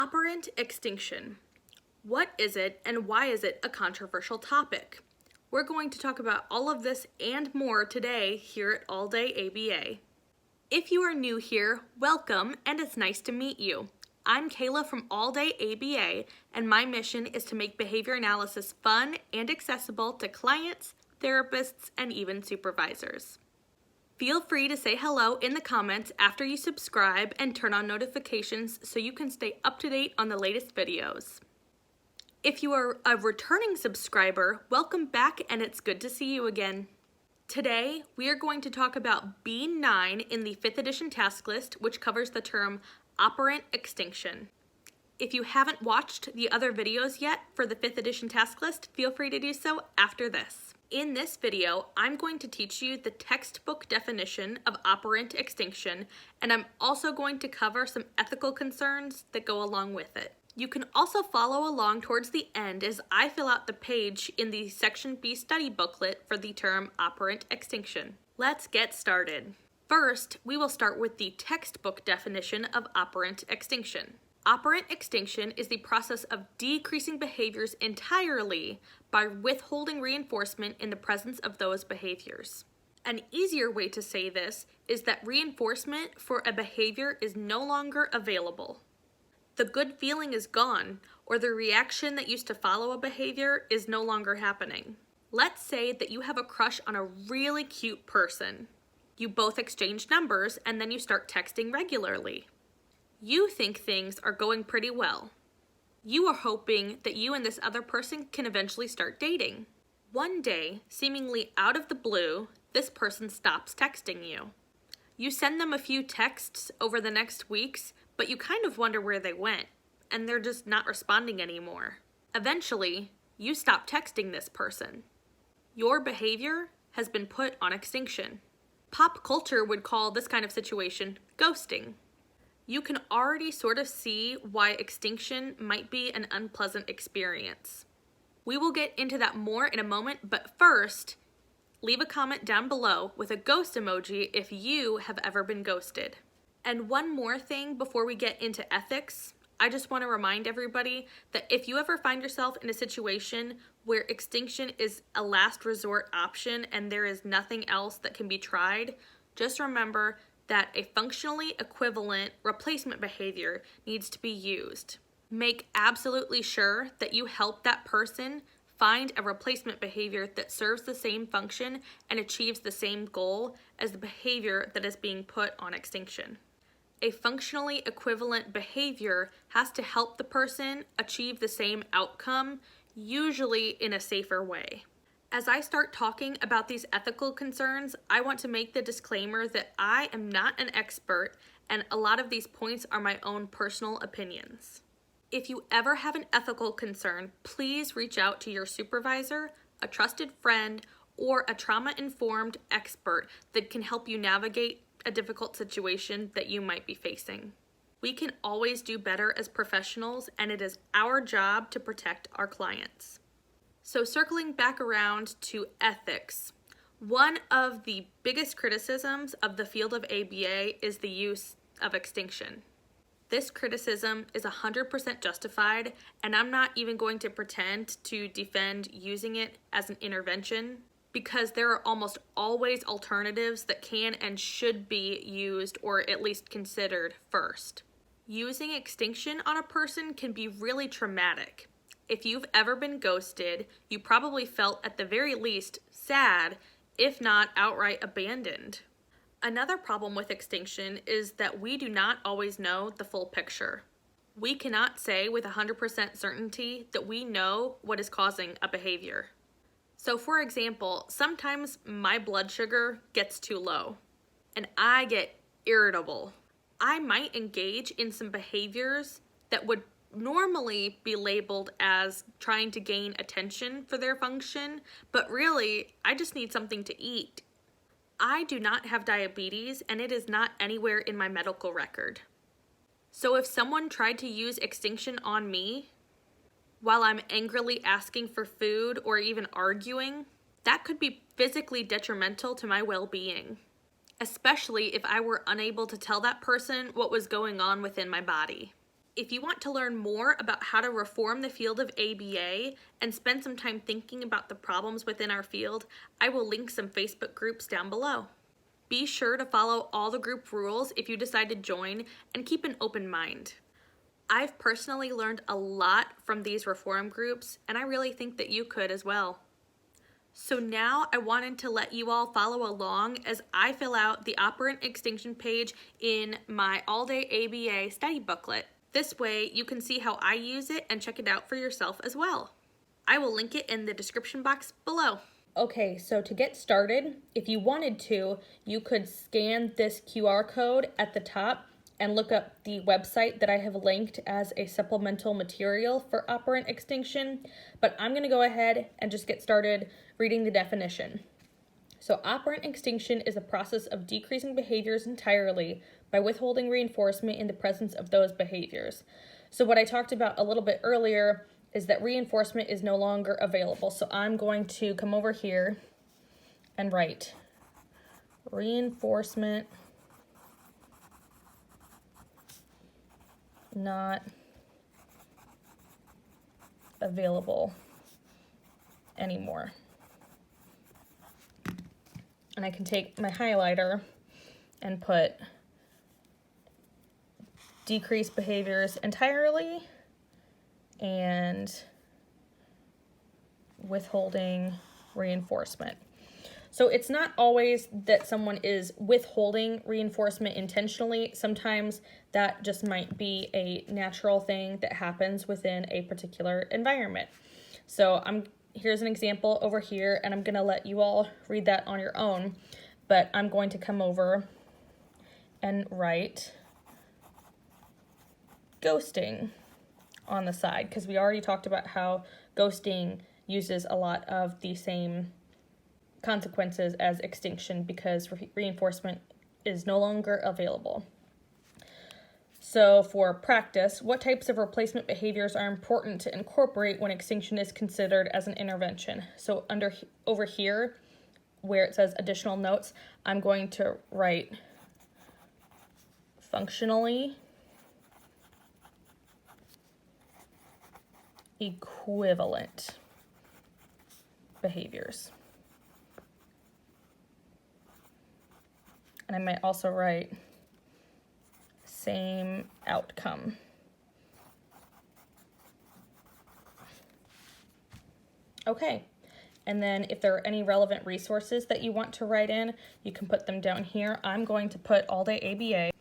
Operant extinction. What is it and why is it a controversial topic? We're going to talk about all of this and more today here at AllDayABA. If you are new here, welcome and it's nice to meet you. I'm Kayla from AllDayABA and my mission is to make behavior analysis fun and accessible to clients, therapists, and even supervisors. Feel free to say hello in the comments after you subscribe and turn on notifications so you can stay up to date on the latest videos. If you are a returning subscriber, welcome back and it's good to see you again. Today, we are going to talk about B-9 in the 5th edition task list, which covers the term Operant Extinction. If you haven't watched the other videos yet for the 5th edition task list, feel free to do so after this. In this video, I'm going to teach you the textbook definition of operant extinction, and I'm also going to cover some ethical concerns that go along with it. You can also follow along towards the end as I fill out the page in the Section B study booklet for the term operant extinction. Let's get started. First, we will start with the textbook definition of operant extinction. Operant extinction is the process of decreasing behaviors entirely by withholding reinforcement in the presence of those behaviors. An easier way to say this is that reinforcement for a behavior is no longer available. The good feeling is gone, or the reaction that used to follow a behavior is no longer happening. Let's say that you have a crush on a really cute person. You both exchange numbers and then you start texting regularly. You think things are going pretty well. You are hoping that you and this other person can eventually start dating. One day, seemingly out of the blue, this person stops texting you. You send them a few texts over the next weeks, but you kind of wonder where they went, and they're just not responding anymore. Eventually, you stop texting this person. Your behavior has been put on extinction. Pop culture would call this kind of situation ghosting. You can already sort of see why extinction might be an unpleasant experience. We will get into that more in a moment, but first, leave a comment down below with a ghost emoji if you have ever been ghosted. And one more thing before we get into ethics, I just want to remind everybody that if you ever find yourself in a situation where extinction is a last resort option and there is nothing else that can be tried, just remember that a functionally equivalent replacement behavior needs to be used. Make absolutely sure that you help that person find a replacement behavior that serves the same function and achieves the same goal as the behavior that is being put on extinction. A functionally equivalent behavior has to help the person achieve the same outcome, usually in a safer way. As I start talking about these ethical concerns, I want to make the disclaimer that I am not an expert and a lot of these points are my own personal opinions. If you ever have an ethical concern, please reach out to your supervisor, a trusted friend, or a trauma-informed expert that can help you navigate a difficult situation that you might be facing. We can always do better as professionals, and it is our job to protect our clients. So circling back around to ethics, one of the biggest criticisms of the field of ABA is the use of extinction. This criticism is 100% justified, and I'm not even going to pretend to defend using it as an intervention because there are almost always alternatives that can and should be used or at least considered first. Using extinction on a person can be really traumatic. If you've ever been ghosted, you probably felt at the very least sad, if not outright abandoned. Another problem with extinction is that we do not always know the full picture. We cannot say with 100% certainty that we know what is causing a behavior. So for example, sometimes my blood sugar gets too low and I get irritable. I might engage in some behaviors that would normally be labeled as trying to gain attention for their function, but really, I just need something to eat. I do not have diabetes, and it is not anywhere in my medical record. So if someone tried to use extinction on me while I'm angrily asking for food or even arguing, that could be physically detrimental to my well-being, especially if I were unable to tell that person what was going on within my body. If you want to learn more about how to reform the field of ABA and spend some time thinking about the problems within our field, I will link some Facebook groups down below. Be sure to follow all the group rules if you decide to join, and keep an open mind. I've personally learned a lot from these reform groups, and I really think that you could as well. So now I wanted to let you all follow along as I fill out the Operant Extinction page in my AllDayABA study booklet. This way you can see how I use it and check it out for yourself as well. I will link it in the description box below. Okay, so to get started, if you wanted to, you could scan this QR code at the top and look up the website that I have linked as a supplemental material for Operant Extinction, but I'm gonna go ahead and just get started reading the definition. So operant extinction is a process of decreasing behaviors entirely by withholding reinforcement in the presence of those behaviors. So what I talked about a little bit earlier is that reinforcement is no longer available. So I'm going to come over here and write reinforcement not available anymore. And I can take my highlighter and put decrease behaviors entirely and withholding reinforcement. So it's not always that someone is withholding reinforcement intentionally. Sometimes that just might be a natural thing that happens within a particular environment. So here's an example over here, and I'm gonna let you all read that on your own, but I'm going to come over and write ghosting on the side, because we already talked about how ghosting uses a lot of the same consequences as extinction because reinforcement is no longer available. So for practice, what types of replacement behaviors are important to incorporate when extinction is considered as an intervention? So over here where it says additional notes, I'm going to write functionally equivalent behaviors. And I might also write same outcome. Okay, and then if there are any relevant resources that you want to write in, you can put them down here. I'm going to put AllDayABA.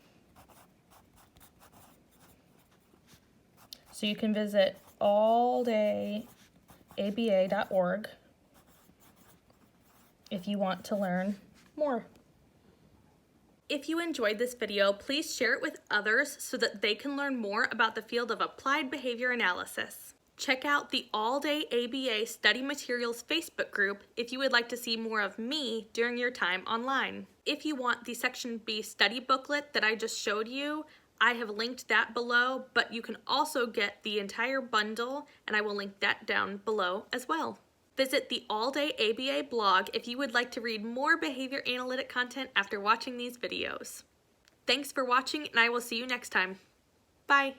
So you can visit alldayaba.org if you want to learn more. If you enjoyed this video, please share it with others so that they can learn more about the field of applied behavior analysis. Check out the AllDayABA Study Materials Facebook group if you would like to see more of me during your time online. If you want the Section B study booklet that I just showed you, I have linked that below, but you can also get the entire bundle, and I will link that down below as well. Visit the AllDayABA blog if you would like to read more behavior analytic content after watching these videos. Thanks for watching, and I will see you next time. Bye.